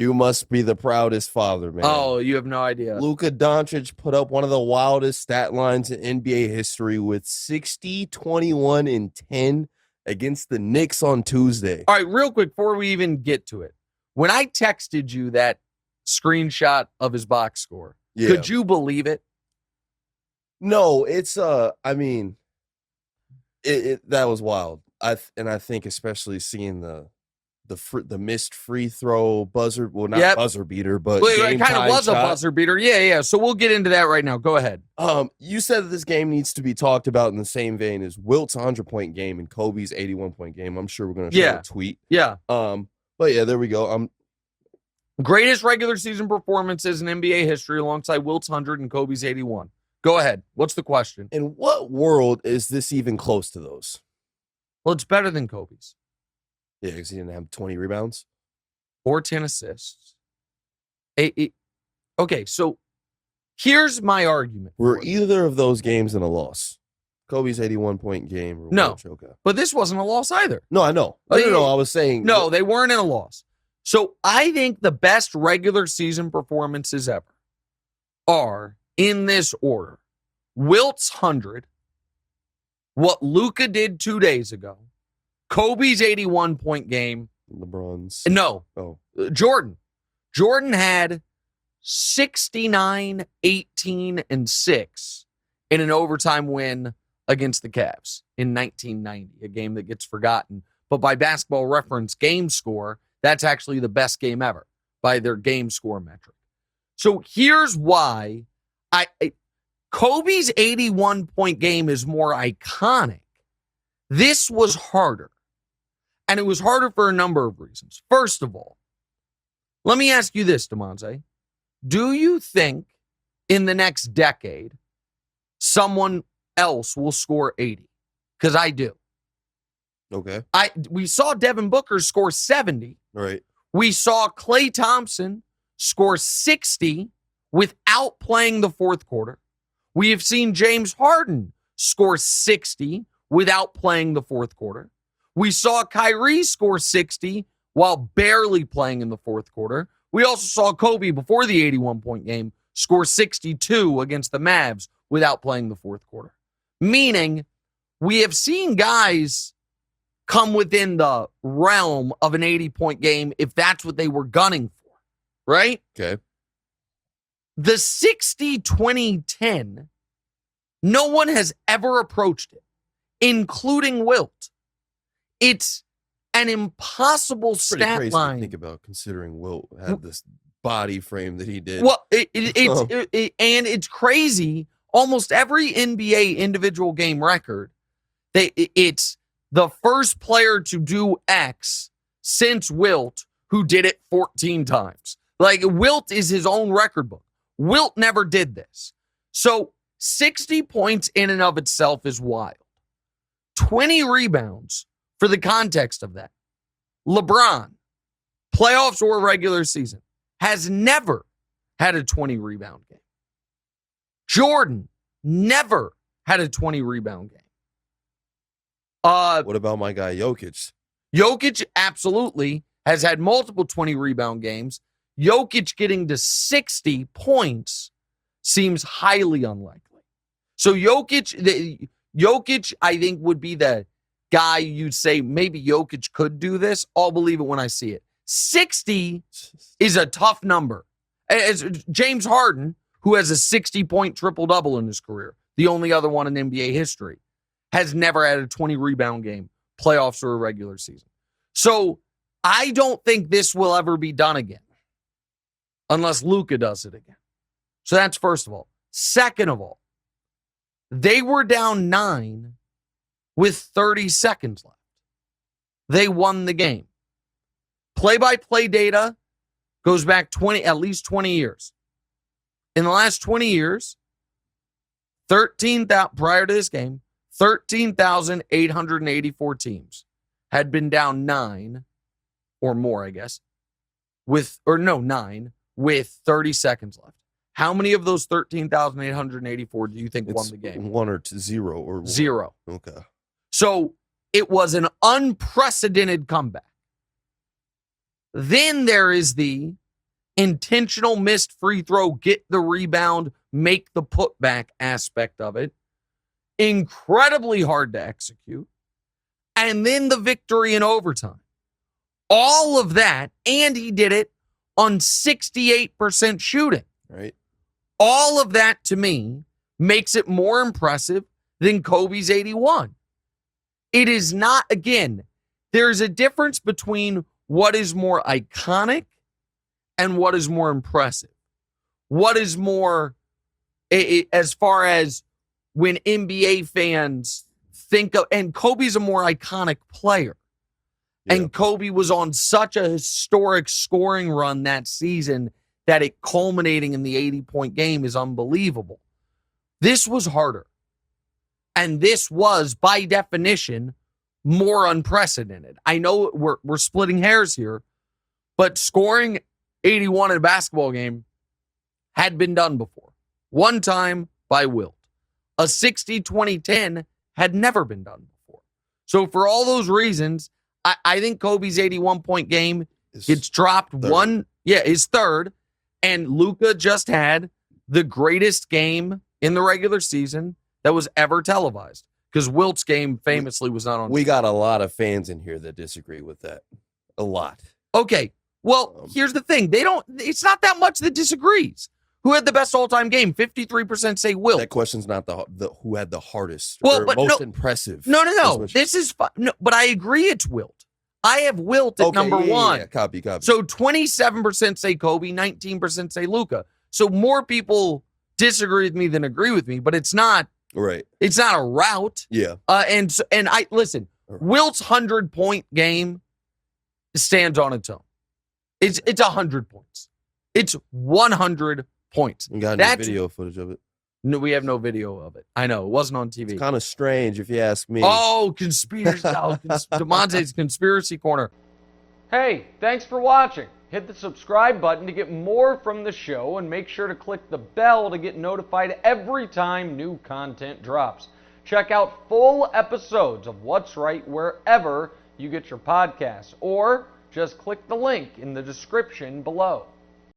You must be the proudest father, man. Oh, you have no idea. Luka Dončić put up one of the wildest stat lines in NBA history with 60, 21, and 10 against the Knicks on Tuesday. All right, real quick, before we even get to it. When I texted you that screenshot of his box score, could you believe it? No, it's, that was wild. I think especially seeing the missed free throw buzzer, well, not buzzer beater, but it kind of was shot. A buzzer beater. Yeah. So we'll get into that right now. Go ahead. You said that this game needs to be talked about in the same vein as Wilt's 100-point game and Kobe's 81-point game. I'm sure we're going to show a tweet. Yeah. But yeah, there we go. Greatest regular season performances in NBA history alongside Wilt's 100 and Kobe's 81. Go ahead. What's the question? In what world is this even close to those? Well, it's better than Kobe's. Yeah, because he didn't have 20 rebounds. Or 10 assists. Okay, so here's my argument. Were either of those games in a loss? Kobe's 81-point game? No, but this wasn't a loss either. No, I know. No, I was saying. No, they weren't in a loss. So I think the best regular season performances ever are in this order. Wilt's 100, what Luka did 2 days ago, Kobe's 81-point game. LeBron's. No. Oh. Jordan. Jordan had 69, 18, and 6 in an overtime win against the Cavs in 1990, a game that gets forgotten. But by Basketball Reference game score, that's actually the best game ever by their game score metric. So here's why Kobe's 81-point game is more iconic. This was harder. And it was harder for a number of reasons. First of all, let me ask you this, DeMonte. Do you think in the next decade someone else will score 80? Because I do. Okay. We saw Devin Booker score 70. Right. We saw Klay Thompson score 60 without playing the fourth quarter. We have seen James Harden score 60 without playing the fourth quarter. We saw Kyrie score 60 while barely playing in the fourth quarter. We also saw Kobe before the 81-point game score 62 against the Mavs without playing the fourth quarter. Meaning, we have seen guys come within the realm of an 80-point game if that's what they were gunning for, right? Okay. The 60-20-10, no one has ever approached it, including Wilt. It's an impossible stat crazy line. To think about, considering Wilt had this body frame that he did. Well, and it's crazy. Almost every NBA individual game record, it's the first player to do X since Wilt, who did it 14 times. Like, Wilt is his own record book. Wilt never did this. So 60 points in and of itself is wild. 20 rebounds. For the context of that, LeBron, playoffs or regular season, has never had a 20-rebound game. Jordan never had a 20-rebound game. What about my guy Jokic? Jokic absolutely has had multiple 20-rebound games. Jokic getting to 60 points seems highly unlikely. So Jokic, I think, would be the guy you'd say maybe Jokic could do this. I'll believe it when I see it. 60 is a tough number. As James Harden, who has a 60-point triple-double in his career, the only other one in NBA history, has never had a 20-rebound game, playoffs or a regular season. So I don't think this will ever be done again unless Luka does it again. So that's first of all. Second of all, they were down 9 with 30 seconds left. They won the game. Play-by-play data goes back at least 20 years. In the last 20 years, prior to this game, 13,884 teams had been down 9 or more, I guess, 9 with 30 seconds left. How many of those 13,884 do you think won the game? 1 or 0 or 0. Okay. So it was an unprecedented comeback. Then there is the intentional missed free throw, get the rebound, make the putback aspect of it. Incredibly hard to execute. And then the victory in overtime. All of that, and he did it on 68% shooting. Right. All of that, to me, makes it more impressive than Kobe's 81. It is not, again, there's a difference between what is more iconic and what is more impressive. What is more, as far as when NBA fans think of, and Kobe's a more iconic player. Yeah. And Kobe was on such a historic scoring run that season that it culminating in the 80-point game is unbelievable. This was harder. And this was, by definition, more unprecedented. I know we're splitting hairs here, but scoring 81 in a basketball game had been done before. One time by Wilt. A 60-20-10 had never been done before. So for all those reasons, I think Kobe's 81-point game gets dropped third. Is third. And Luka just had the greatest game in the regular season that was ever televised. Because Wilt's game famously was not on. We got a lot of fans in here that disagree with that. A lot. Okay. Well, here's the thing. It's not that much that disagrees. Who had the best all-time game? 53% say Wilt. That question's not the who had the hardest or most impressive. No. This is fun. No, but I agree it's Wilt. I have Wilt at number one. Yeah. Copy. So 27% say Kobe, 19% say Luka. So more people disagree with me than agree with me, but it's not right. It's not a rout. Yeah. And I listen, Wilt's 100-point game stands on its own. It's 100 points. It's 100 points. We got any video footage of it? No, we have no video of it. I know. It wasn't on TV. It's kind of strange if you ask me. Oh, conspiracy. DeMonte's Conspiracy Corner. Hey, thanks for watching. Hit the subscribe button to get more from the show and make sure to click the bell to get notified every time new content drops. Check out full episodes of What's Right wherever you get your podcasts, or just click the link in the description below.